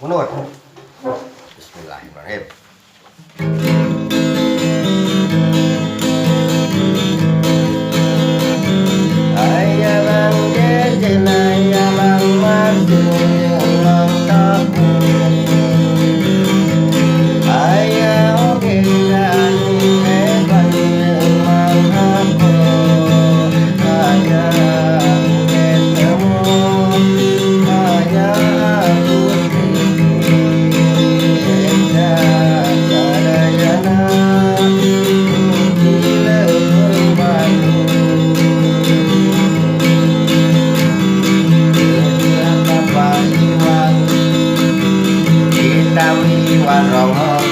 Menurut Bismillahirrahmanirrahim. Ayabang jejen ayabang masih ulang tahun. Ayah oke dan bagi emang aku. Ayah ketemu, ayah aku tidak sadayana bila berbanu. Kita wiwan rongo